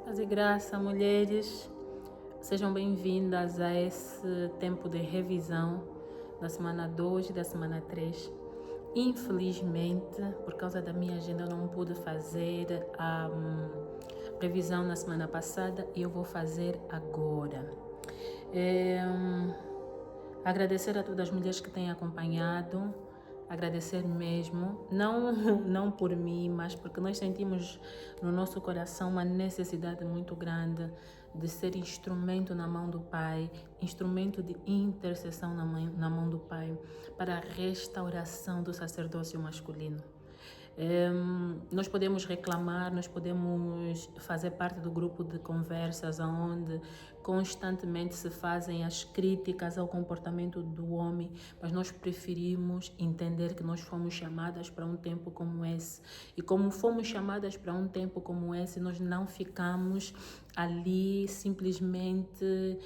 Paz e graça, mulheres, sejam bem-vindas a esse tempo de revisão da semana 2 e da semana 3. Infelizmente, por causa da minha agenda, eu não pude fazer a revisão na semana passada e eu vou fazer agora. Agradecer a todas as mulheres que têm acompanhado, agradecer mesmo, não por mim, mas porque nós sentimos no nosso coração uma necessidade muito grande de ser instrumento na mão do Pai, instrumento de intercessão na mão do Pai, para a restauração do sacerdócio masculino. Nós podemos reclamar, nós podemos fazer parte do grupo de conversas onde constantemente se fazem as críticas ao comportamento do homem, mas nós preferimos entender que nós fomos chamadas para um tempo como esse. E como fomos chamadas para um tempo como esse, nós não ficamos ali simplesmente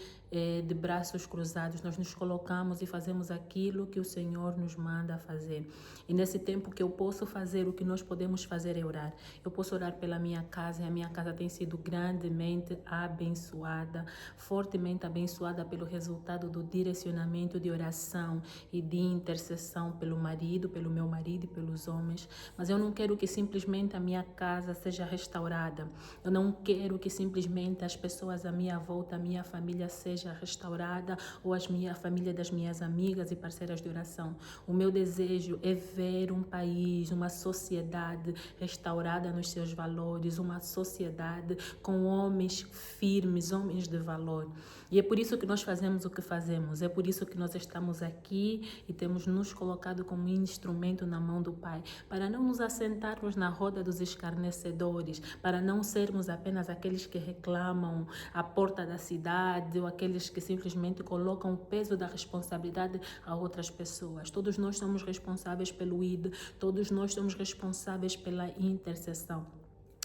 de braços cruzados. Nós nos colocamos e fazemos aquilo que o Senhor nos manda fazer. E nesse tempo que eu posso fazer, o que nós podemos fazer é orar. Eu posso orar pela minha casa, e a minha casa tem sido grandemente abençoada, fortemente abençoada pelo resultado do direcionamento de oração e de intercessão pelo marido, pelo meu marido e pelos homens. Mas eu não quero que simplesmente a minha casa seja restaurada. Eu não quero que simplesmente as pessoas à minha volta, a minha família seja restaurada, ou a família das minhas amigas e parceiras de oração. O meu desejo é ver um país, uma sociedade restaurada nos seus valores, uma sociedade com homens firmes, homens de valor. E é por isso que nós fazemos o que fazemos, é por isso que nós estamos aqui e temos nos colocado como instrumento na mão do Pai, para não nos assentarmos na roda dos escarnecedores, para não sermos apenas aqueles que reclamam à porta da cidade ou aqueles que simplesmente colocam o peso da responsabilidade a outras pessoas. Todos nós somos responsáveis pelo ID, todos nós somos responsáveis pela intercessão.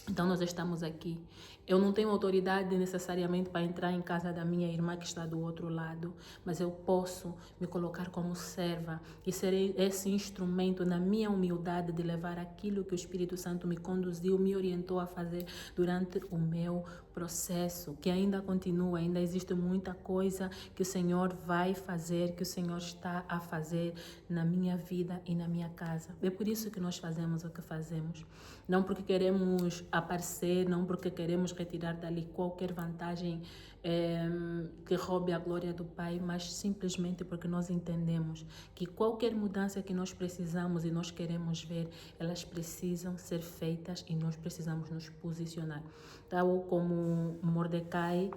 Então nós estamos aqui. Eu não tenho autoridade necessariamente para entrar em casa da minha irmã que está do outro lado, mas eu posso me colocar como serva e ser esse instrumento na minha humildade de levar aquilo que o Espírito Santo me conduziu, me orientou a fazer durante o meu processo, que ainda continua, ainda existe muita coisa que o Senhor vai fazer, que o Senhor está a fazer na minha vida e na minha casa. É por isso que nós fazemos o que fazemos. Não porque queremos aparecer, não porque queremos retirar dali qualquer vantagem que roube a glória do Pai, mas simplesmente porque nós entendemos que qualquer mudança que nós precisamos e nós queremos ver, elas precisam ser feitas e nós precisamos nos posicionar. Tal como Mordecai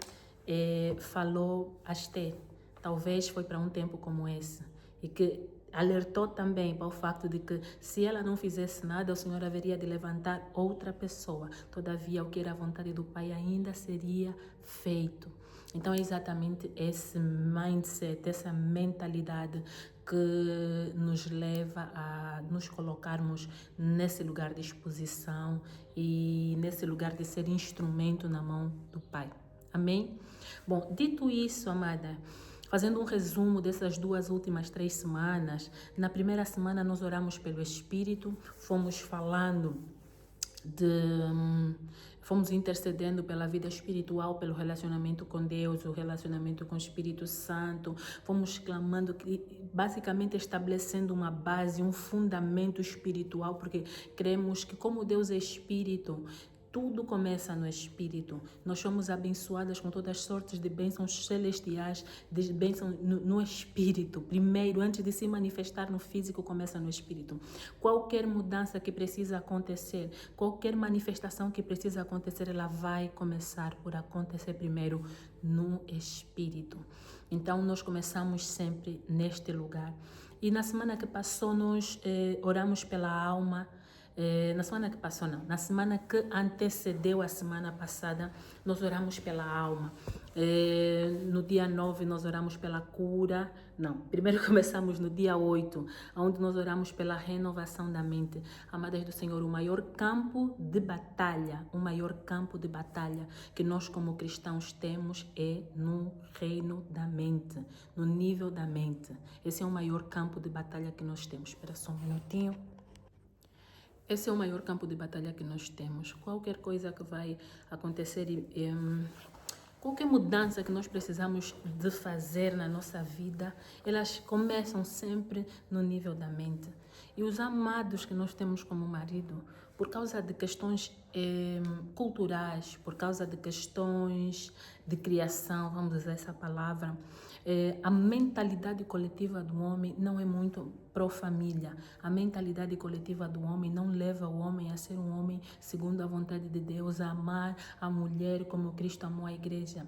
falou a Esther, talvez foi para um tempo como esse, e que alertou também para o facto de que se ela não fizesse nada, o Senhor haveria de levantar outra pessoa. Todavia, o que era a vontade do Pai ainda seria feito. Então é exatamente esse mindset, essa mentalidade que nos leva a nos colocarmos nesse lugar de exposição e nesse lugar de ser instrumento na mão do Pai. Amém? Bom, dito isso, amada, fazendo um resumo dessas 3 semanas, na primeira semana nós oramos pelo Espírito, fomos intercedendo pela vida espiritual, pelo relacionamento com Deus, o relacionamento com o Espírito Santo, fomos clamando, basicamente estabelecendo uma base, um fundamento espiritual, porque cremos que como Deus é Espírito, tudo começa no Espírito. Nós somos abençoadas com todas as sortes de bênçãos celestiais, de bênçãos no Espírito. Primeiro, antes de se manifestar no físico, começa no Espírito. Qualquer mudança que precisa acontecer, qualquer manifestação que precisa acontecer, ela vai começar por acontecer primeiro no Espírito. Então, nós começamos sempre neste lugar. E na semana que passou, nós oramos pela alma. Na semana que antecedeu a semana passada, nós oramos pela alma. No dia 9 nós oramos pela cura. Não, primeiro começamos no dia 8, onde nós oramos pela renovação da mente. Amadas do Senhor, o maior campo de batalha que nós como cristãos temos é no reino da mente, no nível da mente. Esse é o maior campo de batalha que nós temos. Espera só um minutinho. Esse é o maior campo de batalha que nós temos. Qualquer coisa que vai acontecer, qualquer mudança que nós precisamos de fazer na nossa vida, elas começam sempre no nível da mente. E os amados que nós temos como marido, por causa de questões culturais, por causa de questões de criação, vamos usar essa palavra, a mentalidade coletiva do homem não é muito pró-família. A mentalidade coletiva do homem não leva o homem a ser um homem segundo a vontade de Deus, a amar a mulher como Cristo amou a igreja.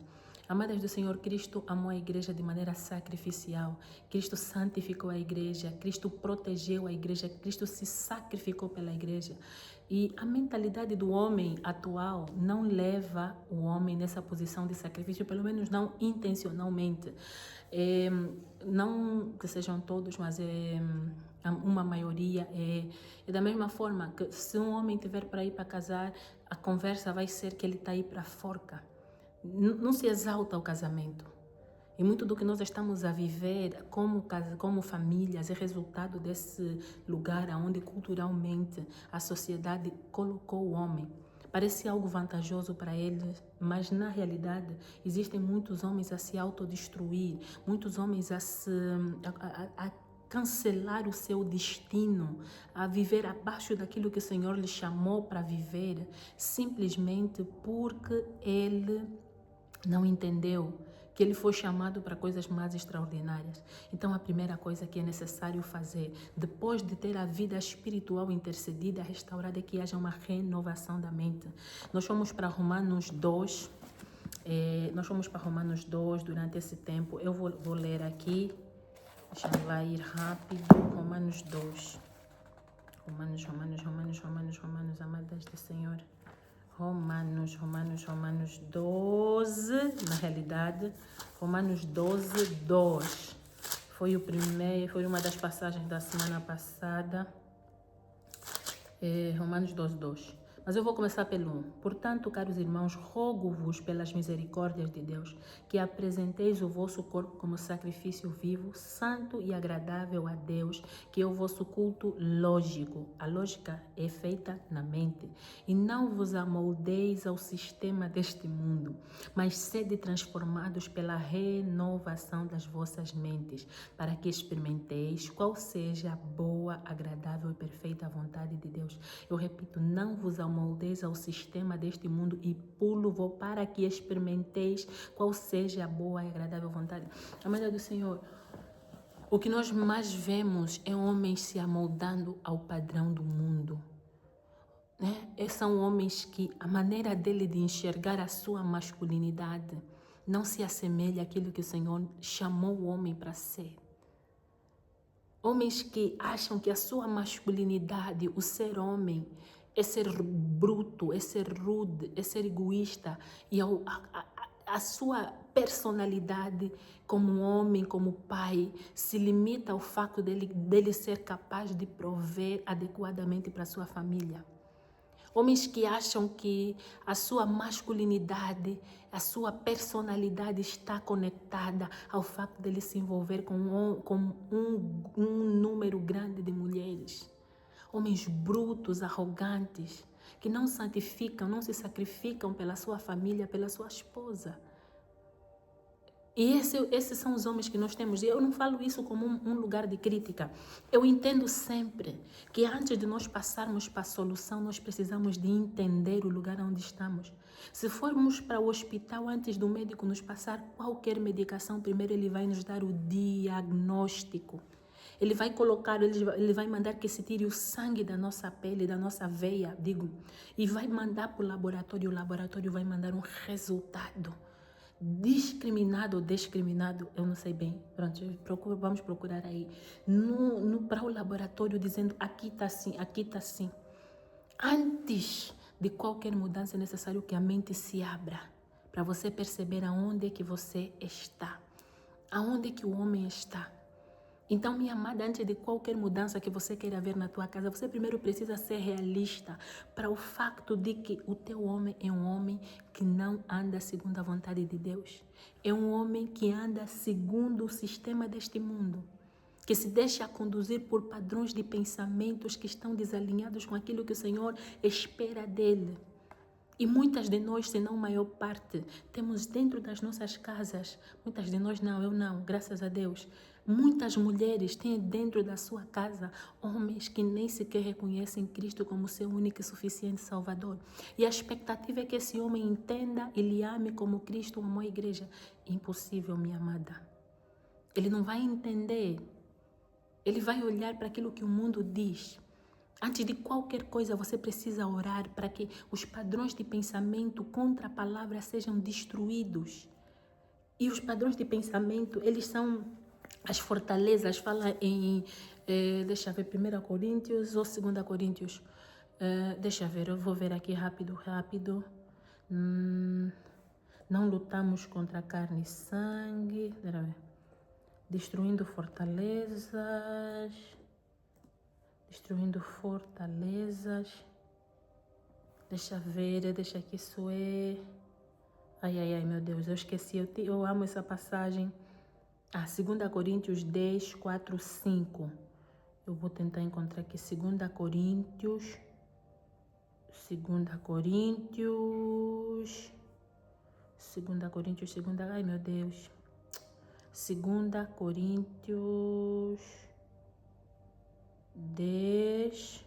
Amadas do Senhor, Cristo amou a igreja de maneira sacrificial. Cristo santificou a igreja. Cristo protegeu a igreja. Cristo se sacrificou pela igreja. E a mentalidade do homem atual não leva o homem nessa posição de sacrifício, pelo menos não intencionalmente. Não que sejam todos, mas uma maioria. É da mesma forma que se um homem tiver para ir para casar, a conversa vai ser que ele está aí para a forca. Não se exalta o casamento. E muito do que nós estamos a viver como famílias é resultado desse lugar onde culturalmente a sociedade colocou o homem. Parece algo vantajoso para eles, mas na realidade existem muitos homens a se autodestruir, muitos homens a cancelar o seu destino, a viver abaixo daquilo que o Senhor lhe chamou para viver, simplesmente porque ele não entendeu que ele foi chamado para coisas mais extraordinárias. Então, a primeira coisa que é necessário fazer, depois de ter a vida espiritual intercedida, restaurada, é que haja uma renovação da mente. Nós fomos para Romanos 2, durante esse tempo. Eu vou ler aqui, deixa eu lá ir rápido, Romanos 2. Romanos, amadas do Senhor. Romanos 12, na realidade, Romanos 12, 2. Foi uma das passagens da semana passada. Romanos 12, 2. Mas eu vou começar pelo 1. Portanto, caros irmãos, rogo-vos pelas misericórdias de Deus, que apresenteis o vosso corpo como sacrifício vivo, santo e agradável a Deus, que é o vosso culto lógico. A lógica é feita na mente. E não vos amoldeis ao sistema deste mundo, mas sede transformados pela renovação das vossas mentes, para que experimenteis qual seja a boa, agradável e perfeita vontade de Deus. Eu repito, não vos amoldeis ao sistema deste mundo e pulo-vos para que experimenteis qual seja a boa e agradável vontade. Amada do Senhor, o que nós mais vemos é homens se amoldando ao padrão do mundo. São homens que a maneira dele de enxergar a sua masculinidade não se assemelha àquilo que o Senhor chamou o homem para ser. Homens que acham que a sua masculinidade, o ser homem, é ser bruto, é ser rude, é ser egoísta. E a sua personalidade como homem, como pai, se limita ao fato dele ser capaz de prover adequadamente para a sua família. Homens que acham que a sua masculinidade, a sua personalidade está conectada ao fato de ele se envolver com um número grande de mulheres. Homens brutos, arrogantes, que não santificam, não se sacrificam pela sua família, pela sua esposa. E esses são os homens que nós temos. E eu não falo isso como um lugar de crítica. Eu entendo sempre que antes de nós passarmos para a solução, nós precisamos de entender o lugar onde estamos. Se formos para o hospital, antes do médico nos passar qualquer medicação, primeiro ele vai nos dar o diagnóstico. Ele vai mandar que se tire o sangue da nossa pele, da nossa veia, e vai mandar para o laboratório vai mandar um resultado. Discriminado ou discriminado, eu não sei bem. Pronto, vamos procurar aí. Para o laboratório dizendo aqui está assim, aqui está assim. Antes de qualquer mudança é necessário que a mente se abra para você perceber aonde é que você está. Aonde é que o homem está. Então, minha amada, antes de qualquer mudança que você queira ver na tua casa, você primeiro precisa ser realista para o facto de que o teu homem é um homem que não anda segundo a vontade de Deus. É um homem que anda segundo o sistema deste mundo. que se deixa conduzir por padrões de pensamentos que estão desalinhados com aquilo que o Senhor espera dele. E muitas de nós, se não a maior parte, temos dentro das nossas casas, muitas de nós não, eu não, graças a Deus, muitas mulheres têm dentro da sua casa homens que nem sequer reconhecem Cristo como seu único e suficiente Salvador. E a expectativa é que esse homem entenda e lhe ame como Cristo amou a igreja. Impossível, minha amada. Ele não vai entender. Ele vai olhar para aquilo que o mundo diz. Antes de qualquer coisa, você precisa orar para que os padrões de pensamento contra a palavra sejam destruídos. E os padrões de pensamento, eles são as fortalezas. Fala em, deixa eu ver, 1 Coríntios ou 2 Coríntios? Deixa eu ver, eu vou ver aqui rápido. Não lutamos contra carne e sangue. Deixa eu ver. Destruindo fortalezas. Deixa ver, deixa que isso é. Ai, meu Deus, eu esqueci. Eu amo essa passagem. 2 Coríntios 10, 4, 5. Eu vou tentar encontrar aqui 2 Coríntios. Ai, meu Deus. 2 Coríntios 10.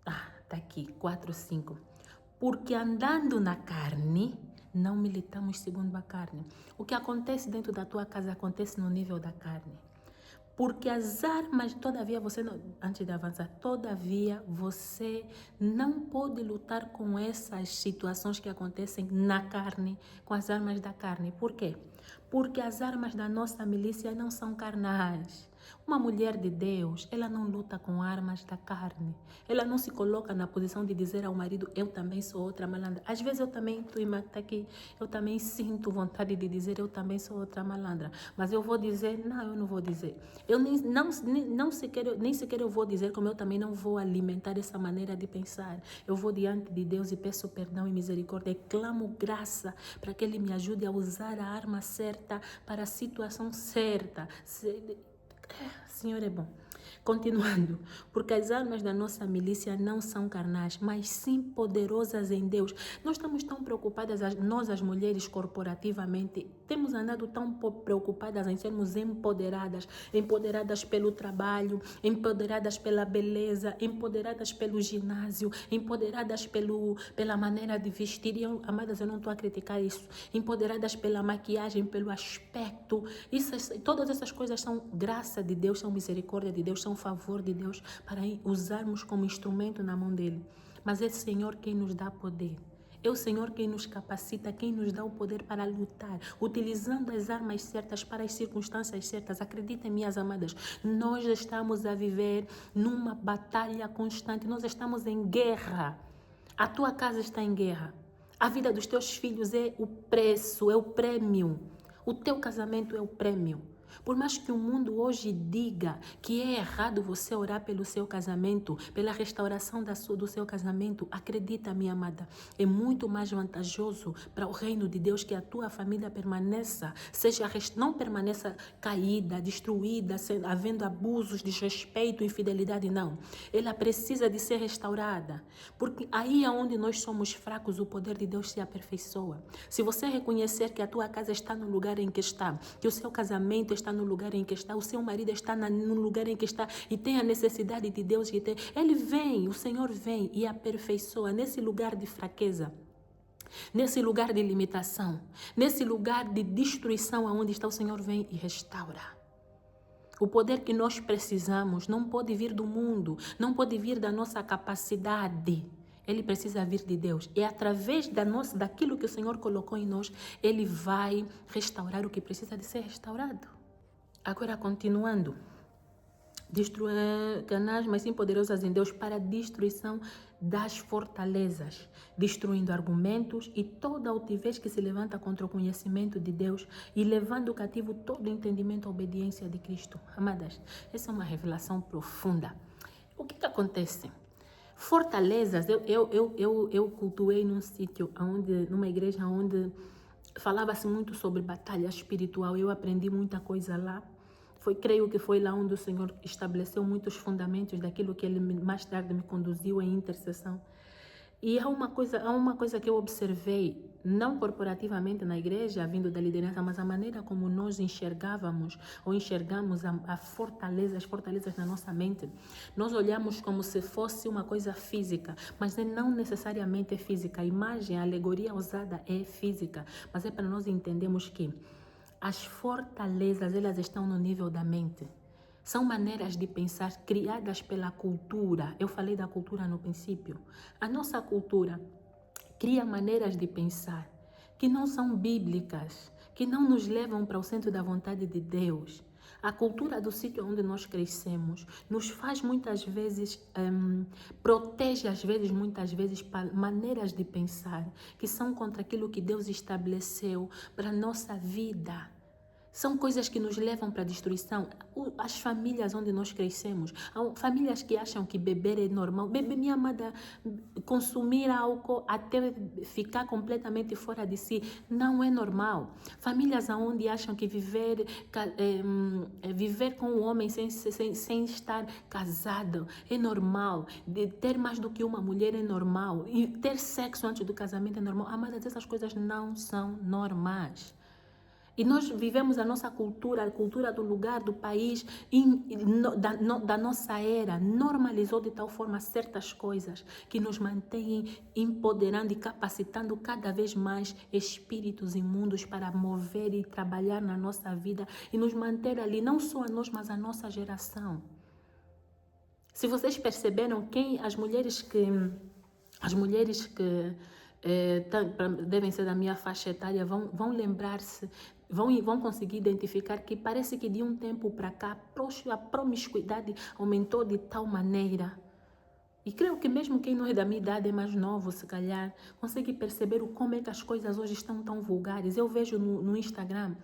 Tá aqui, 4, 5. Porque andando na carne, não militamos segundo a carne. O que acontece dentro da tua casa acontece no nível da carne. Porque as armas, todavia você não pode lutar com essas situações que acontecem na carne, com as armas da carne. Por quê? Porque as armas da nossa milícia não são carnais. Uma mulher de Deus, ela não luta com armas da carne. Ela não se coloca na posição de dizer ao marido, eu também sou outra malandra. Às vezes eu também sinto vontade de dizer, eu também sou outra malandra. Mas eu vou dizer, não, eu não vou dizer. Eu nem sequer eu vou dizer, como eu também não vou alimentar essa maneira de pensar. Eu vou diante de Deus e peço perdão e misericórdia e clamo graça para que Ele me ajude a usar a arma certa para a situação certa. Senhor é bom. Continuando, porque as armas da nossa milícia não são carnais, mas sim poderosas em Deus. Nós estamos tão preocupadas, nós as mulheres corporativamente, temos andado tão preocupadas em sermos empoderadas pelo trabalho, empoderadas pela beleza, empoderadas pelo ginásio, empoderadas pela maneira de vestir. E amadas, eu não estou a criticar isso. Empoderadas pela maquiagem, pelo aspecto. Todas essas coisas são graça de Deus, são misericórdia de Deus, são favor de Deus para usarmos como instrumento na mão dele. Mas é o Senhor quem nos dá poder. É o Senhor quem nos capacita, quem nos dá o poder para lutar, utilizando as armas certas para as circunstâncias certas. Acreditem, minhas amadas, nós estamos a viver numa batalha constante, nós estamos em guerra. A tua casa está em guerra. A vida dos teus filhos é o preço, é o prêmio. O teu casamento é o prêmio. Por mais que o mundo hoje diga que é errado você orar pelo seu casamento, pela restauração do seu casamento, acredita, minha amada, é muito mais vantajoso para o reino de Deus que a tua família permaneça, não permaneça caída, destruída, havendo abusos, desrespeito, infidelidade, não. Ela precisa de ser restaurada, porque aí é onde nós somos fracos, o poder de Deus se aperfeiçoa. Se você reconhecer que a tua casa está no lugar em que está, que o seu casamento está no lugar em que está, o seu marido está no lugar em que está e tem a necessidade de Deus, ele vem, o Senhor vem e aperfeiçoa nesse lugar de fraqueza, nesse lugar de limitação, nesse lugar de destruição aonde está, o Senhor vem e restaura. O poder que nós precisamos não pode vir do mundo, não pode vir da nossa capacidade. Ele precisa vir de Deus. E através daquilo que o Senhor colocou em nós, Ele vai restaurar o que precisa de ser restaurado. Agora, continuando. Canais, mas sim poderosas em Deus para a destruição das fortalezas, destruindo argumentos e toda altivez que se levanta contra o conhecimento de Deus e levando cativo todo o entendimento à obediência de Cristo. Amadas, essa é uma revelação profunda. O que acontece? Fortalezas, eu cultuei numa igreja onde falava-se muito sobre batalha espiritual. Eu aprendi muita coisa lá. Creio que foi lá onde o Senhor estabeleceu muitos fundamentos daquilo que Ele mais tarde me conduziu em intercessão. E há uma coisa que eu observei, não corporativamente na igreja, vindo da liderança, mas a maneira como nós enxergávamos ou enxergamos as fortalezas na nossa mente. Nós olhamos como se fosse uma coisa física, mas não necessariamente é física. A imagem, a alegoria usada é física, mas é para nós entendermos que as fortalezas, elas estão no nível da mente. São maneiras de pensar criadas pela cultura. Eu falei da cultura no princípio. A nossa cultura cria maneiras de pensar que não são bíblicas, que não nos levam para o centro da vontade de Deus. A cultura do sítio onde nós crescemos nos faz muitas vezes, protege muitas vezes maneiras de pensar que são contra aquilo que Deus estabeleceu para a nossa vida. São coisas que nos levam para a destruição. As famílias onde nós crescemos, famílias que acham que beber é normal. Minha amada, consumir álcool até ficar completamente fora de si não é normal. Famílias onde acham que viver com um homem sem estar casado é normal. De ter mais do que uma mulher é normal. E ter sexo antes do casamento é normal. Amadas, essas coisas não são normais. E nós vivemos a nossa cultura, a cultura do lugar, do país, da nossa era, normalizou de tal forma certas coisas que nos mantêm empoderando e capacitando cada vez mais espíritos imundos para mover e trabalhar na nossa vida e nos manter ali, não só a nós, mas a nossa geração. Se vocês perceberam, as mulheres que devem ser da minha faixa etária, vão lembrar-se, vão conseguir identificar que parece que de um tempo para cá a promiscuidade aumentou de tal maneira. E creio que mesmo quem não é da minha idade, é mais novo, se calhar, consegue perceber como é que as coisas hoje estão tão vulgares. Eu vejo no Instagram,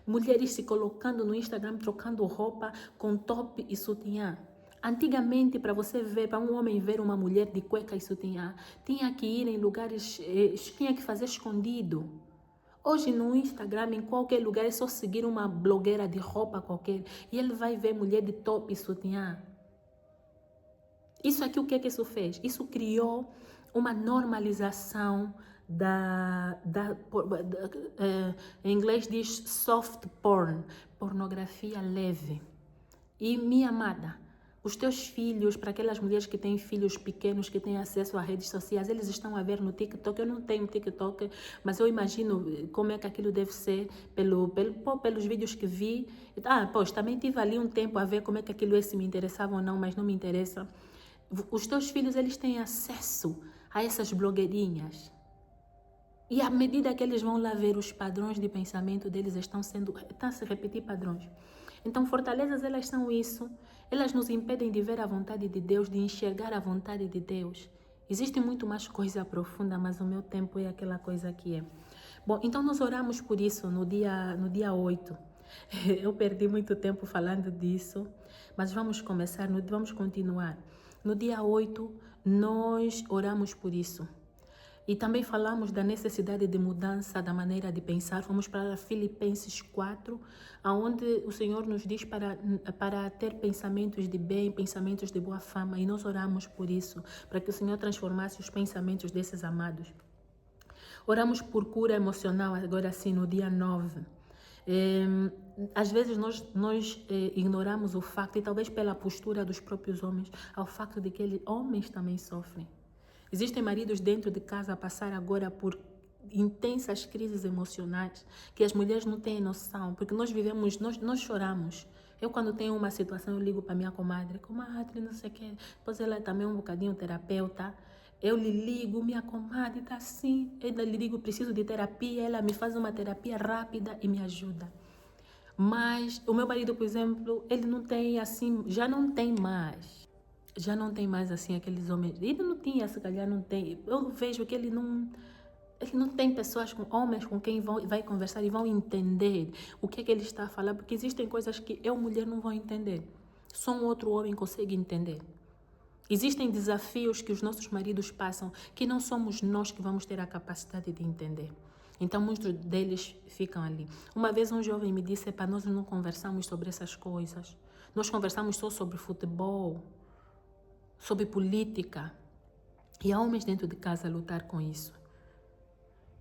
mulheres se colocando no Instagram, trocando roupa com top e sutiã. Antigamente, para um homem ver uma mulher de cueca e sutiã, tinha que ir em lugares, tinha que fazer escondido. Hoje no Instagram, em qualquer lugar, é só seguir uma blogueira de roupa qualquer e ele vai ver mulher de top e sutiã. Isso aqui, o que é que isso fez? Isso criou uma normalização em inglês diz soft porn, pornografia leve. E minha amada, os teus filhos, para aquelas mulheres que têm filhos pequenos, que têm acesso a redes sociais, eles estão a ver no TikTok. Eu não tenho TikTok, mas eu imagino como é que aquilo deve ser pelos vídeos que vi. Também tive ali um tempo a ver como é que aquilo é, se me interessava ou não, mas não me interessa. Os teus filhos, eles têm acesso a essas blogueirinhas. E à medida que eles vão lá ver os padrões de pensamento deles, estão a se repetir padrões. Então, fortalezas, elas são isso. Elas nos impedem de ver a vontade de Deus, de enxergar a vontade de Deus. Existe muito mais coisa profunda, mas o meu tempo é aquela coisa que é. Bom, então nós oramos por isso no dia 8. Eu perdi muito tempo falando disso, mas vamos continuar. No dia 8, nós oramos por isso. E também falamos da necessidade de mudança da maneira de pensar. Vamos para Filipenses 4, onde o Senhor nos diz para ter pensamentos de bem, pensamentos de boa fama. E nós oramos por isso, para que o Senhor transformasse os pensamentos desses amados. Oramos por cura emocional, agora sim, no dia 9. Às vezes nós ignoramos o facto, e talvez pela postura dos próprios homens, ao facto de que homens também sofrem. Existem maridos dentro de casa a passar agora por intensas crises emocionais que as mulheres não têm noção, porque nós choramos. Eu, quando tenho uma situação, eu ligo para minha comadre, não sei o quê. Depois ela também é um bocadinho terapeuta. Eu lhe ligo, minha comadre está assim. Eu lhe digo, preciso de terapia. Ela me faz uma terapia rápida e me ajuda. Mas o meu marido, por exemplo, ele não tem assim, já não tem mais assim aqueles homens. Ele não tinha, se calhar não tem. Eu vejo que ele não tem homens com quem vai conversar e vão entender o que é que ele está a falar, porque existem coisas que eu, mulher, não vou entender. Só um outro homem consegue entender. Existem desafios que os nossos maridos passam que não somos nós que vamos ter a capacidade de entender. Então muitos deles ficam ali. Uma vez um jovem me disse, para nós não conversamos sobre essas coisas. Nós conversamos só sobre futebol, sobre política. E há homens dentro de casa a lutar com isso.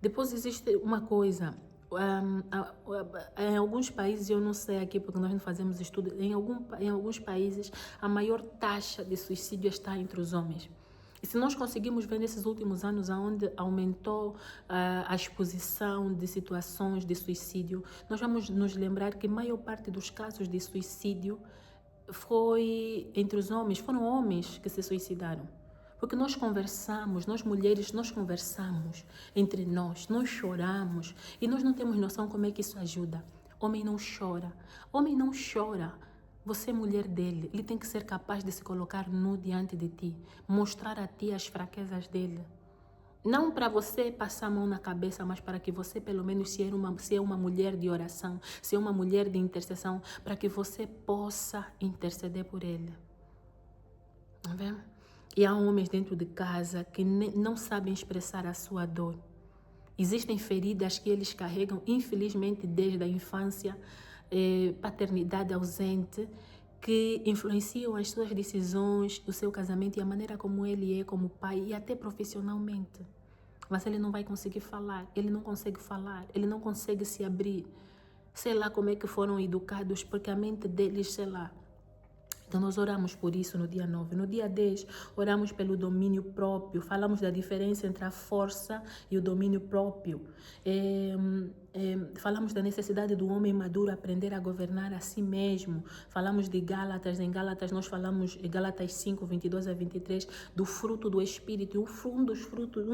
Depois existe uma coisa, em alguns países, eu não sei aqui porque nós não fazemos estudo, em alguns países a maior taxa de suicídio está entre os homens. E se nós conseguimos ver nesses últimos anos onde aumentou a exposição de situações de suicídio, nós vamos nos lembrar que a maior parte dos casos de suicídio foi entre os homens, foram homens que se suicidaram. Porque nós conversamos, nós mulheres, nós conversamos entre nós choramos e nós não temos noção como é que isso ajuda. Homem não chora. Homem não chora. Você é mulher dele, ele tem que ser capaz de se colocar nu diante de ti, mostrar a ti as fraquezas dele. Não para você passar a mão na cabeça, mas para que você, pelo menos, se é uma mulher de oração, se é uma mulher de intercessão, para que você possa interceder por ele. Tá vendo? E há homens dentro de casa que não sabem expressar a sua dor. Existem feridas que eles carregam, infelizmente, desde a infância, paternidade ausente, que influenciam as suas decisões, o seu casamento e a maneira como ele é como pai e até profissionalmente. Mas ele não vai conseguir falar, ele não consegue falar, ele não consegue se abrir. Sei lá como é que foram educados, porque a mente deles, sei lá. Então nós oramos por isso no dia 9. No dia 10, oramos pelo domínio próprio. Falamos da diferença entre a força e o domínio próprio. Falamos da necessidade do homem maduro aprender a governar a si mesmo. Falamos de Gálatas. Em Gálatas nós falamos, em Gálatas 5, 22 a 23, do fruto do Espírito. E um dos frutos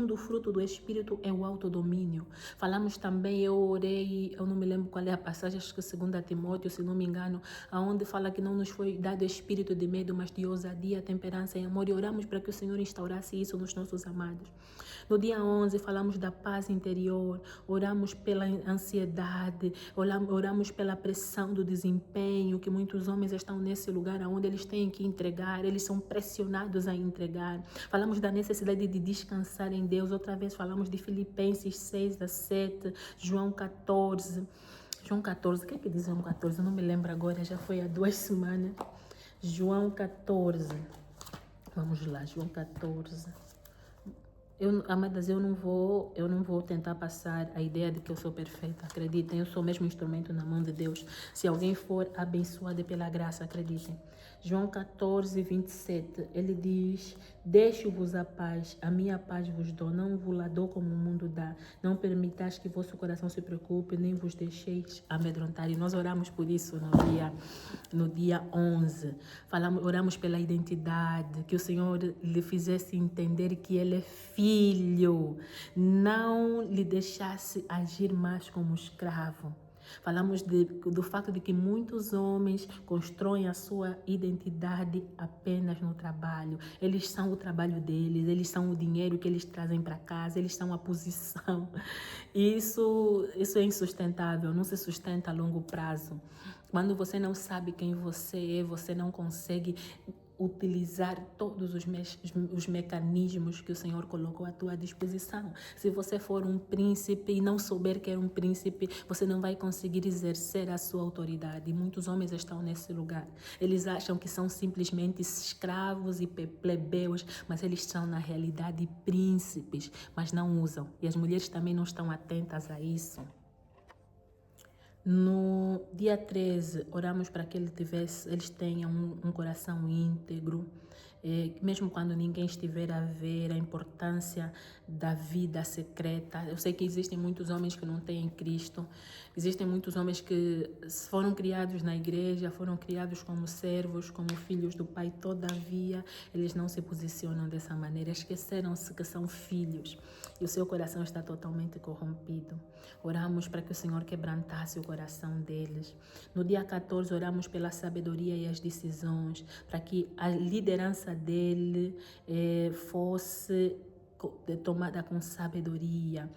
do Espírito é o autodomínio. Falamos também, eu orei, eu não me lembro qual é a passagem, acho que 2 Timóteo, se não me engano, onde fala que não nos foi dado espírito de medo, mas de ousadia, temperança e amor. E oramos para que o Senhor instaurasse isso nos nossos amados. No dia 11, falamos da paz interior, oramos pela ansiedade, oramos pela pressão do desempenho, que muitos homens estão nesse lugar onde eles têm que entregar, eles são pressionados a entregar. Falamos da necessidade de descansar em Deus. Outra vez falamos de Filipenses 6 a 7, João 14. João 14, o que é que diz João 14? Eu não me lembro agora, já foi há 2 semanas. João 14. Vamos lá, João 14. Amadas, eu não vou tentar passar a ideia de que eu sou perfeita. Acreditem, eu sou mesmo instrumento na mão de Deus. Se alguém for abençoado pela graça, acreditem. João 14, 27, ele diz: deixo-vos a paz, a minha paz vos dou, não vos la dou como o mundo dá. Não permitais que vosso coração se preocupe, nem vos deixeis amedrontar. E nós oramos por isso no dia 11. Oramos pela identidade, que o Senhor lhe fizesse entender que ele é filho, não lhe deixasse agir mais como escravo. Falamos do fato de que muitos homens constroem a sua identidade apenas no trabalho. Eles são o trabalho deles, eles são o dinheiro que eles trazem para casa, eles são a posição. Isso é insustentável, não se sustenta a longo prazo. Quando você não sabe quem você é, você não consegue utilizar todos os mecanismos que o Senhor colocou à tua disposição. Se você for um príncipe e não souber que é um príncipe, você não vai conseguir exercer a sua autoridade. E muitos homens estão nesse lugar. Eles acham que são simplesmente escravos e plebeus, mas eles são, na realidade, príncipes, mas não usam. E as mulheres também não estão atentas a isso. No dia 13, oramos para que eles tenham um coração íntegro, mesmo quando ninguém estiver a ver a importância da vida secreta. Eu sei que existem muitos homens que não têm Cristo, existem muitos homens que foram criados na igreja, foram criados como servos, como filhos do Pai, todavia eles não se posicionam dessa maneira, esqueceram-se que são filhos e o seu coração está totalmente corrompido. Oramos para que o Senhor quebrantasse o coração deles. No dia 14, oramos pela sabedoria e as decisões, para que a liderança dele fosse tomada com sabedoria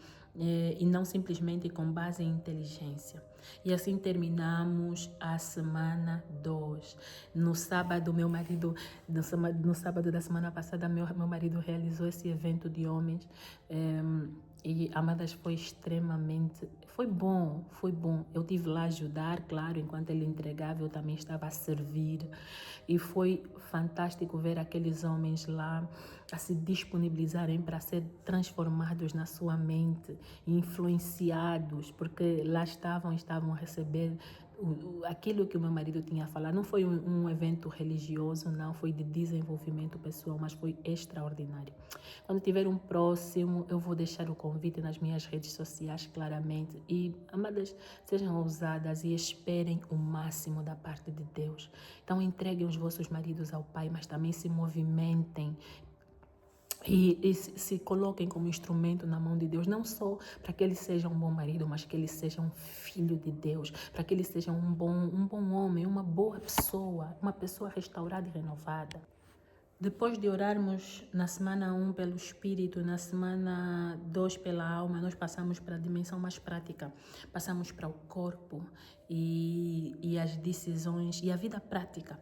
e não simplesmente com base em inteligência. E assim terminamos a semana 2. No sábado, no sábado da semana passada, meu marido realizou esse evento de homens. E E, amadas, foi bom, foi bom. Eu tive lá a ajudar, claro, enquanto ele entregava, eu também estava a servir. E foi fantástico ver aqueles homens lá a se disponibilizarem para ser transformados na sua mente, influenciados, porque lá estavam a receber aquilo que o meu marido tinha a falar. Não foi um evento religioso, não, foi de desenvolvimento pessoal, mas foi extraordinário. Quando tiver um próximo, eu vou deixar o convite nas minhas redes sociais claramente. E, amadas, sejam ousadas e esperem o máximo da parte de Deus. Então entreguem os vossos maridos ao Pai, mas também se movimentem e se coloquem como instrumento na mão de Deus, não só para que ele seja um bom marido, mas que ele seja um filho de Deus, para que ele seja um bom homem, uma boa pessoa, uma pessoa restaurada e renovada. Depois de orarmos na semana 1 pelo Espírito, na semana 2 pela alma, nós passamos para a dimensão mais prática. Passamos para o corpo e as decisões e a vida prática.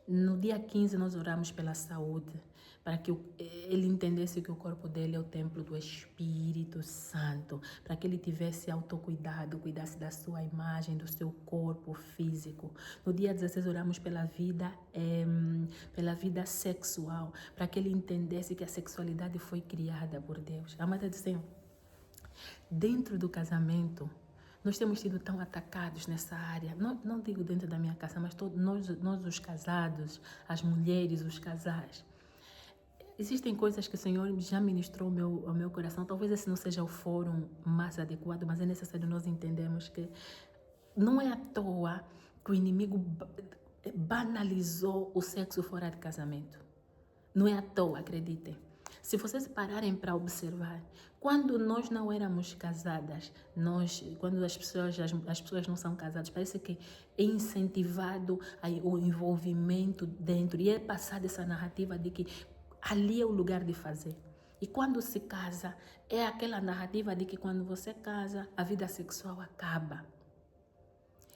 No dia 15 nós oramos pela saúde, para que ele entendesse que o corpo dele é o templo do Espírito Santo, para que ele tivesse autocuidado, cuidasse da sua imagem, do seu corpo físico. No dia 16 oramos pela vida sexual, para que ele entendesse que a sexualidade foi criada por Deus. Amada do Senhor, dentro do casamento, nós temos sido tão atacados nessa área. Não digo dentro da minha casa, mas nós os casados, as mulheres, os casais. Existem coisas que o Senhor já ministrou ao meu coração. Talvez esse não seja o fórum mais adequado, mas é necessário nós entendermos que não é à toa que o inimigo banalizou o sexo fora de casamento. Não é à toa, acreditem. Se vocês pararem para observar, quando nós não éramos casadas, quando as pessoas não são casadas, parece que é incentivado o envolvimento dentro e é passada essa narrativa de que ali é o lugar de fazer. E quando se casa, é aquela narrativa de que quando você casa, a vida sexual acaba.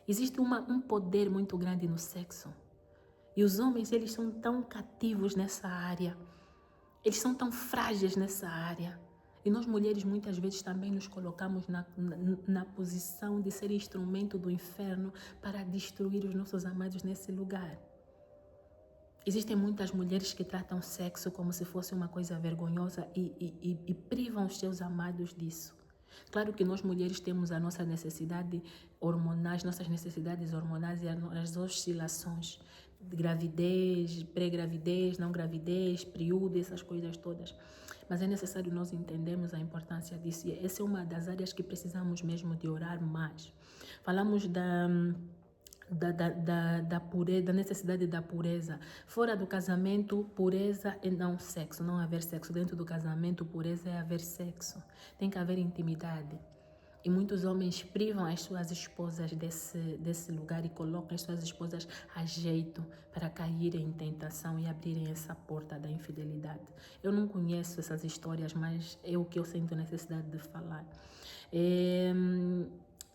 Existe um poder muito grande no sexo. E os homens, eles são tão cativos nessa área. Eles são tão frágeis nessa área. E nós mulheres muitas vezes também nos colocamos na posição de ser instrumento do inferno para destruir os nossos amados nesse lugar. Existem muitas mulheres que tratam sexo como se fosse uma coisa vergonhosa e privam os seus amados disso. Claro que nós mulheres temos a nossa necessidade hormonais, nossas necessidades hormonais e as oscilações de gravidez, pré-gravidez, não gravidez, período, essas coisas todas. Mas é necessário nós entendermos a importância disso. E essa é uma das áreas que precisamos mesmo de orar mais. Falamos da pureza, da necessidade da pureza. Fora do casamento, pureza é não sexo, não haver sexo. Dentro do casamento, pureza é haver sexo. Tem que haver intimidade. E muitos homens privam as suas esposas desse lugar e colocam as suas esposas a jeito para caírem em tentação e abrirem essa porta da infidelidade. Eu não conheço essas histórias, mas é o que eu sinto necessidade de falar.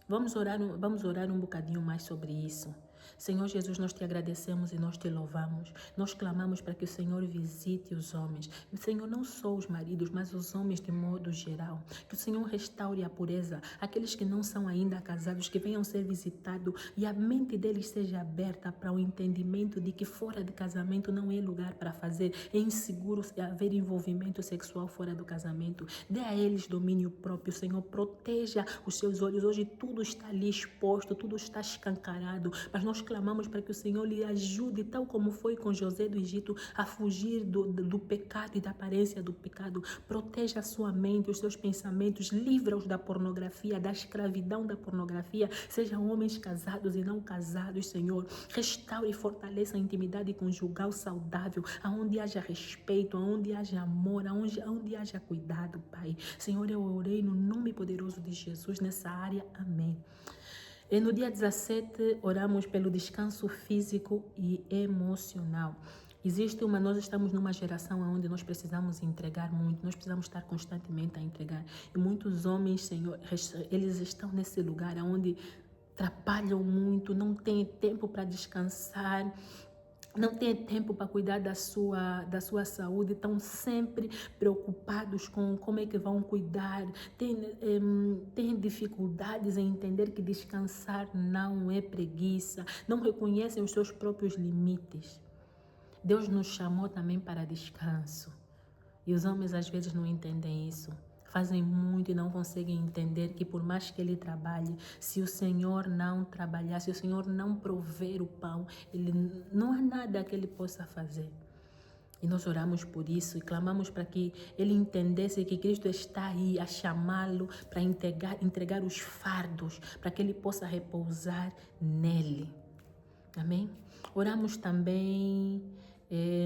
Vamos orar um bocadinho mais sobre isso. Senhor Jesus, nós te agradecemos e nós te louvamos. Nós clamamos para que o Senhor visite os homens. Senhor, não só os maridos, mas os homens de modo geral. Que o Senhor restaure a pureza. Aqueles que não são ainda casados, que venham ser visitados e a mente deles seja aberta para o entendimento de que fora de casamento não é lugar para fazer. É inseguro haver envolvimento sexual fora do casamento. Dê a eles domínio próprio. Senhor, proteja os seus olhos. Hoje tudo está ali exposto, tudo está escancarado, mas nós clamamos para que o Senhor lhe ajude, tal como foi com José do Egito, a fugir do pecado e da aparência do pecado. Proteja a sua mente, os seus pensamentos, livra-os da pornografia, da escravidão da pornografia. Sejam homens casados e não casados, Senhor. Restaure e fortaleça a intimidade conjugal saudável, aonde haja respeito, aonde haja amor, aonde haja cuidado, Pai. Senhor, eu orei no nome poderoso de Jesus nessa área. Amém. E no dia 17, oramos pelo descanso físico e emocional. Nós estamos numa geração onde nós precisamos entregar muito, nós precisamos estar constantemente a entregar. E muitos homens, Senhor, eles estão nesse lugar onde trabalham muito, não têm tempo para descansar, não têm tempo para cuidar da sua saúde, estão sempre preocupados com como é que vão cuidar, têm dificuldades em entender que descansar não é preguiça, não reconhecem os seus próprios limites. Deus nos chamou também para descanso. E os homens às vezes não entendem isso. Fazem muito e não conseguem entender que por mais que ele trabalhe, se o Senhor não trabalhar, se o Senhor não prover o pão, não há nada que ele possa fazer. E nós oramos por isso e clamamos para que ele entendesse que Cristo está aí a chamá-lo para entregar os fardos, para que ele possa repousar nele. Amém? Oramos também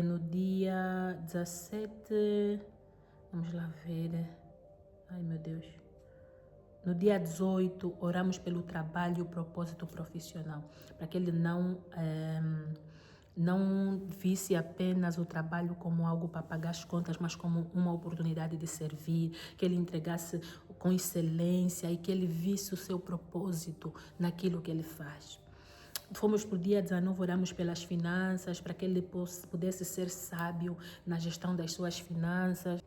no dia 17, vamos lá ver, ai meu Deus, no dia 18, oramos pelo trabalho e o propósito profissional, para que ele não visse apenas o trabalho como algo para pagar as contas, mas como uma oportunidade de servir, que ele entregasse com excelência e que ele visse o seu propósito naquilo que ele faz. Fomos para o dia 19, oramos pelas finanças, para que ele pudesse ser sábio na gestão das suas finanças,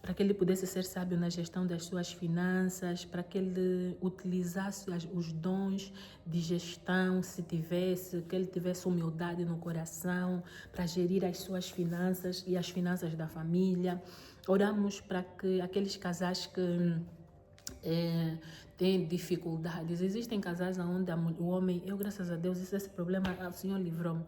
para que ele pudesse ser sábio na gestão das suas finanças, para que ele utilizasse os dons de gestão, se tivesse, que ele tivesse humildade no coração, para gerir as suas finanças e as finanças da família. Oramos para que aqueles casais que tem dificuldades. Existem casais onde o homem, eu graças a Deus, esse problema o Senhor livrou-me,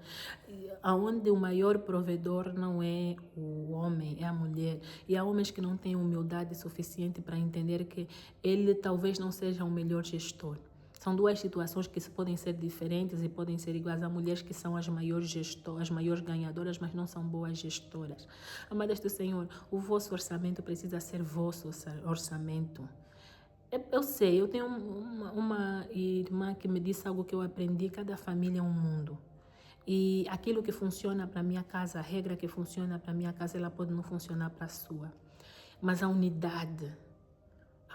onde o maior provedor não é o homem, é a mulher. E há homens que não têm humildade suficiente para entender que ele talvez não seja o melhor gestor. São duas situações que podem ser diferentes e podem ser iguais. Há mulheres que são as maiores gestoras, as maiores ganhadoras, mas não são boas gestoras. Amadas do Senhor, o vosso orçamento precisa ser vosso orçamento. Eu sei, eu tenho uma irmã que me disse algo que eu aprendi: cada família é um mundo. E aquilo que funciona para a minha casa, a regra que funciona para a minha casa, ela pode não funcionar para a sua. Mas a unidade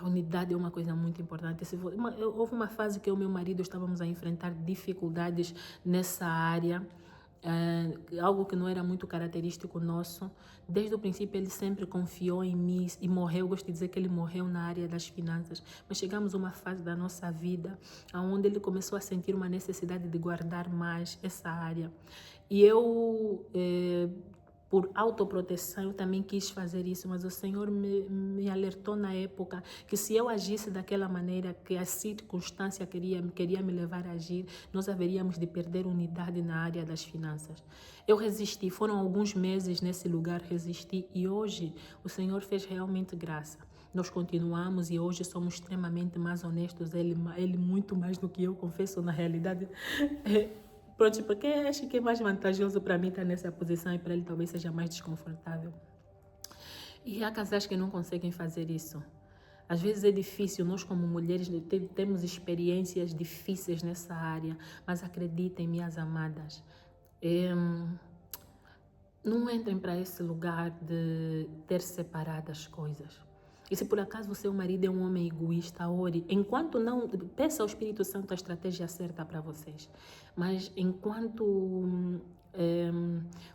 é uma coisa muito importante. Houve uma fase que eu e meu marido estávamos a enfrentar dificuldades nessa área, algo que não era muito característico nosso. Desde o princípio ele sempre confiou em mim e morreu, gosto de dizer que ele morreu na área das finanças, mas chegamos a uma fase da nossa vida onde ele começou a sentir uma necessidade de guardar mais essa área. E eu, por autoproteção, eu também quis fazer isso, mas o Senhor me alertou na época que se eu agisse daquela maneira que a circunstância queria me levar a agir, nós haveríamos de perder unidade na área das finanças. Eu resisti, foram alguns meses nesse lugar, resisti, e hoje o Senhor fez realmente graça. Nós continuamos e hoje somos extremamente mais honestos, ele muito mais do que eu, confesso, na realidade. Pronto, porque acho que é mais vantajoso para mim estar nessa posição e para ele talvez seja mais desconfortável. E há casais que não conseguem fazer isso. Às vezes é difícil, nós como mulheres temos experiências difíceis nessa área, mas acreditem, minhas amadas, não entrem para esse lugar de ter separado as coisas. E se por acaso o seu marido é um homem egoísta, ore. Enquanto não, peça ao Espírito Santo a estratégia certa para vocês. Mas enquanto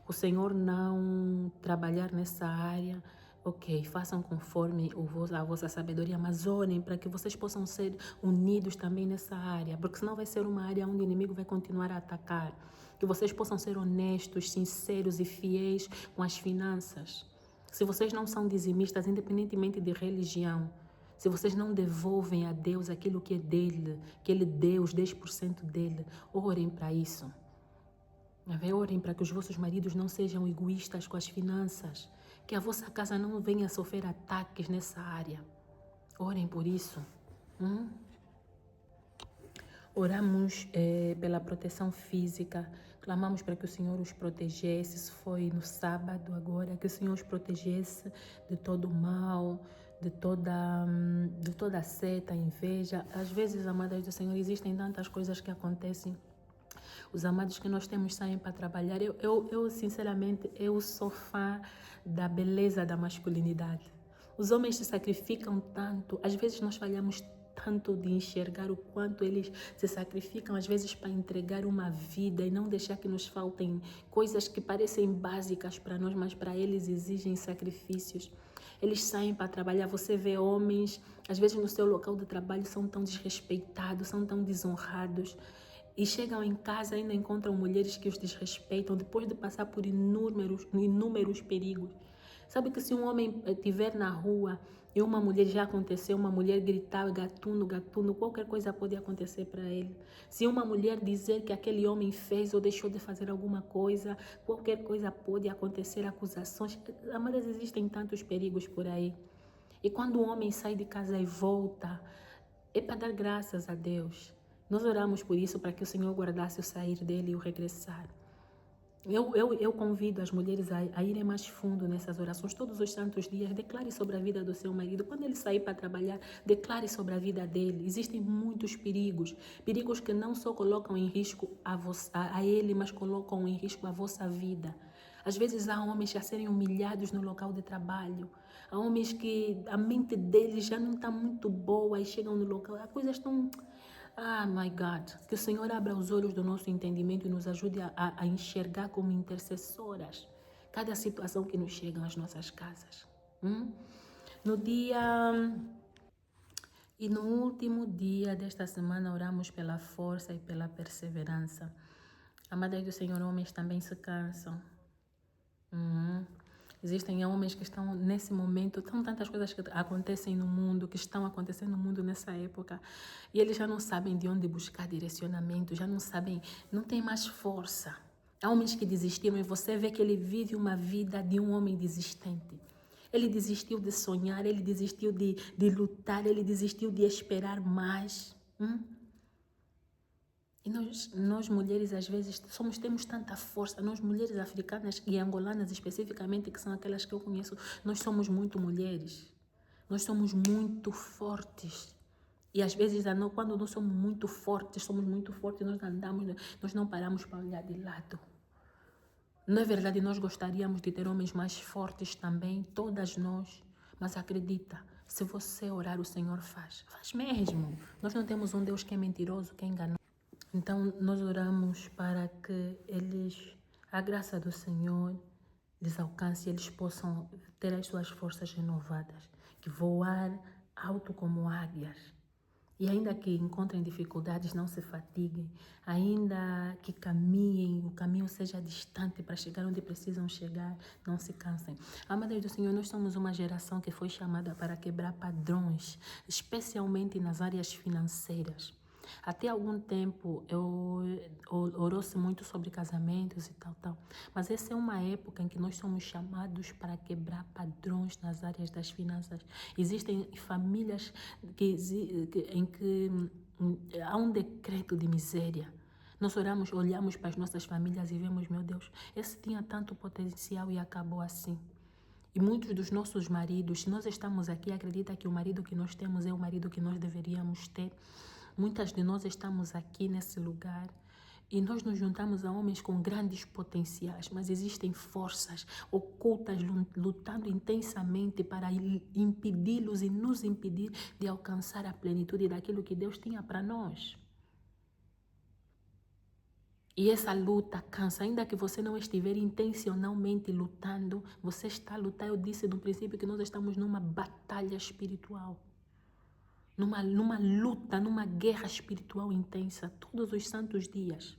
o Senhor não trabalhar nessa área, ok, façam conforme a vossa sabedoria, mas orem para que vocês possam ser unidos também nessa área, porque senão vai ser uma área onde o inimigo vai continuar a atacar. Que vocês possam ser honestos, sinceros e fiéis com as finanças. Se vocês não são dizimistas, independentemente de religião, se vocês não devolvem a Deus aquilo que é dele, que ele deu, os 10% dele, orem para isso. Orem para que os vossos maridos não sejam egoístas com as finanças, que a vossa casa não venha a sofrer ataques nessa área. Orem por isso. Oramos pela proteção física, clamamos para que o Senhor os protegesse. Isso foi no sábado agora, que o Senhor os protegesse de todo o mal, de toda seta, inveja. Às vezes, amadas do Senhor, existem tantas coisas que acontecem. Os amados que nós temos saem para trabalhar. Eu sinceramente, eu sou fã da beleza da masculinidade. Os homens se sacrificam tanto, às vezes nós falhamos tanto de enxergar o quanto eles se sacrificam, às vezes, para entregar uma vida e não deixar que nos faltem coisas que parecem básicas para nós, mas para eles exigem sacrifícios. Eles saem para trabalhar, você vê homens, às vezes no seu local de trabalho, são tão desrespeitados, são tão desonrados. E chegam em casa e ainda encontram mulheres que os desrespeitam, depois de passar por inúmeros perigos. Sabe que se um homem estiver na rua e uma mulher, já aconteceu, uma mulher gritar gatuno, gatuno, qualquer coisa pode acontecer para ele. Se uma mulher dizer que aquele homem fez ou deixou de fazer alguma coisa, qualquer coisa pode acontecer, acusações. Amadas, existem tantos perigos por aí. E quando o homem sai de casa e volta, é para dar graças a Deus. Nós oramos por isso, para que o Senhor guardasse o sair dele e o regressar. Eu convido as mulheres a irem mais fundo nessas orações. Todos os santos dias, declare sobre a vida do seu marido. Quando ele sair para trabalhar, declare sobre a vida dele. Existem muitos perigos. Perigos que não só colocam em risco a ele, mas colocam em risco a vossa vida. Às vezes há homens a serem humilhados no local de trabalho. Há homens que a mente deles já não está muito boa e chegam no local. As coisas estão... Ah, my God, que o Senhor abra os olhos do nosso entendimento e nos ajude a enxergar como intercessoras cada situação que nos chega às nossas casas. No dia... E no último dia desta semana, oramos pela força e pela perseverança. Amadas do Senhor, homens também se cansam. Existem homens que estão nesse momento, são tantas coisas que acontecem no mundo, que estão acontecendo no mundo nessa época, e eles já não sabem de onde buscar direcionamento, já não sabem, não tem mais força. Há homens que desistiram e você vê que ele vive uma vida de um homem desistente. Ele desistiu de sonhar, ele desistiu de lutar, ele desistiu de esperar mais. E nós mulheres, às vezes, temos tanta força. Nós mulheres africanas e angolanas especificamente, que são aquelas que eu conheço, nós somos muito mulheres. Nós somos muito fortes. E às vezes, quando nós somos muito fortes, nós andamos, nós não paramos para olhar de lado. Não é verdade, nós gostaríamos de ter homens mais fortes também, todas nós. Mas acredita, se você orar, o Senhor faz. Faz mesmo. Nós não temos um Deus que é mentiroso, que é enganoso. Então, nós oramos para que a graça do Senhor lhes alcance e eles possam ter as suas forças renovadas, que voar alto como águias. E ainda que encontrem dificuldades, não se fatiguem, ainda que caminhem, o caminho seja distante para chegar onde precisam chegar, não se cansem. Amadas do Senhor, nós somos uma geração que foi chamada para quebrar padrões, especialmente nas áreas financeiras. Até algum tempo orou-se muito sobre casamentos e tal. Mas essa é uma época em que nós somos chamados para quebrar padrões nas áreas das finanças. Existem famílias em que há um decreto de miséria. Nós olhamos para as nossas famílias e vemos, meu Deus, esse tinha tanto potencial e acabou assim. E muitos dos nossos maridos, se nós estamos aqui, acredita que o marido que nós temos é o marido que nós deveríamos ter. Muitas de nós estamos aqui nesse lugar e nós nos juntamos a homens com grandes potenciais, mas existem forças ocultas lutando intensamente para impedi-los e nos impedir de alcançar a plenitude daquilo que Deus tinha para nós. E essa luta cansa, ainda que você não estiver intencionalmente lutando, você está lutando. Eu disse no princípio que nós estamos numa batalha espiritual. Numa luta, numa guerra espiritual intensa, todos os santos dias.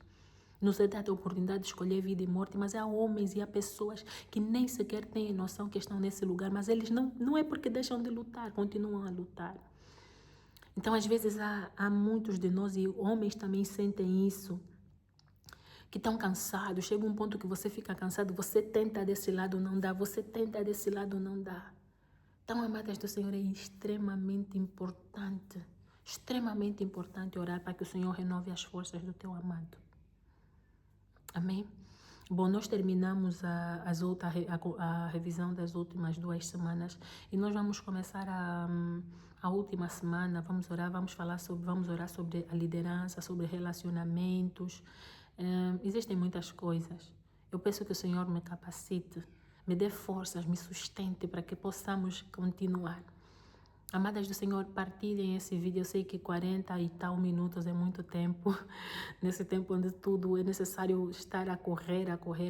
Nos é dada a oportunidade de escolher vida e morte, mas há homens e há pessoas que nem sequer têm noção que estão nesse lugar, mas eles não é porque deixam de lutar, continuam a lutar. Então, às vezes, há muitos de nós, e homens também sentem isso, que estão cansados. Chega um ponto que você fica cansado, você tenta desse lado, não dá, você tenta desse lado, não dá. Então, amadas do Senhor, é extremamente importante orar para que o Senhor renove as forças do teu amado. Amém? Bom, nós terminamos a revisão das últimas 2 semanas e nós vamos começar a última semana. Vamos orar sobre a liderança, sobre relacionamentos. Existem muitas coisas. Eu peço que o Senhor me capacite, me dê forças, me sustente para que possamos continuar. Amadas do Senhor, partilhem esse vídeo. Eu sei que 40 e tal minutos é muito tempo. Nesse tempo onde tudo é necessário estar a correr,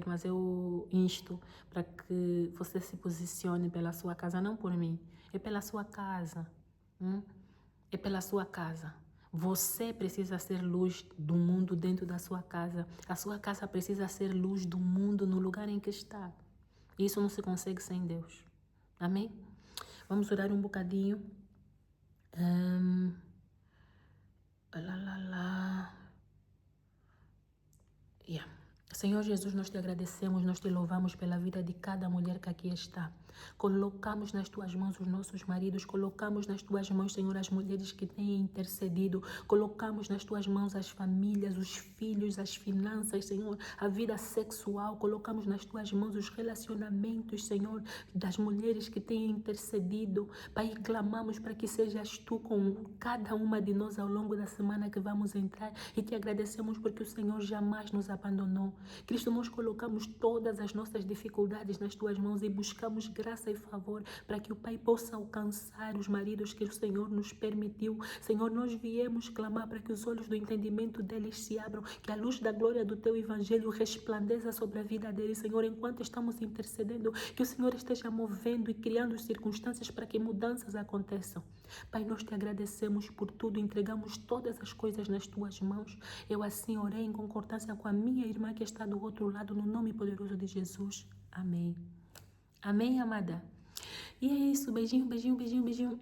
mas eu insto para que você se posicione pela sua casa, não por mim. É pela sua casa. É pela sua casa. Você precisa ser luz do mundo dentro da sua casa. A sua casa precisa ser luz do mundo no lugar em que está. Isso não se consegue sem Deus. Amém? Vamos orar um bocadinho. Senhor Jesus, nós te agradecemos, nós te louvamos pela vida de cada mulher que aqui está. Colocamos nas tuas mãos os nossos maridos, colocamos nas tuas mãos, Senhor, as mulheres que têm intercedido, colocamos nas tuas mãos as famílias, os filhos, as finanças, Senhor, a vida sexual, colocamos nas tuas mãos os relacionamentos, Senhor, das mulheres que têm intercedido. Pai, clamamos para que sejas tu com cada uma de nós ao longo da semana que vamos entrar e te agradecemos porque o Senhor jamais nos abandonou. Cristo, nós colocamos todas as nossas dificuldades nas tuas mãos e buscamos graça e favor para que o Pai possa alcançar os maridos que o Senhor nos permitiu. Senhor, nós viemos clamar para que os olhos do entendimento deles se abram, que a luz da glória do teu evangelho resplandeça sobre a vida deles, Senhor, enquanto estamos intercedendo, que o Senhor esteja movendo e criando circunstâncias para que mudanças aconteçam. Pai, nós te agradecemos por tudo, entregamos todas as coisas nas tuas mãos. Eu assim orei em concordância com a minha irmã que está do outro lado, no nome poderoso de Jesus. Amém. Amém, amada? E é isso. Beijinho, beijinho, beijinho, beijinho.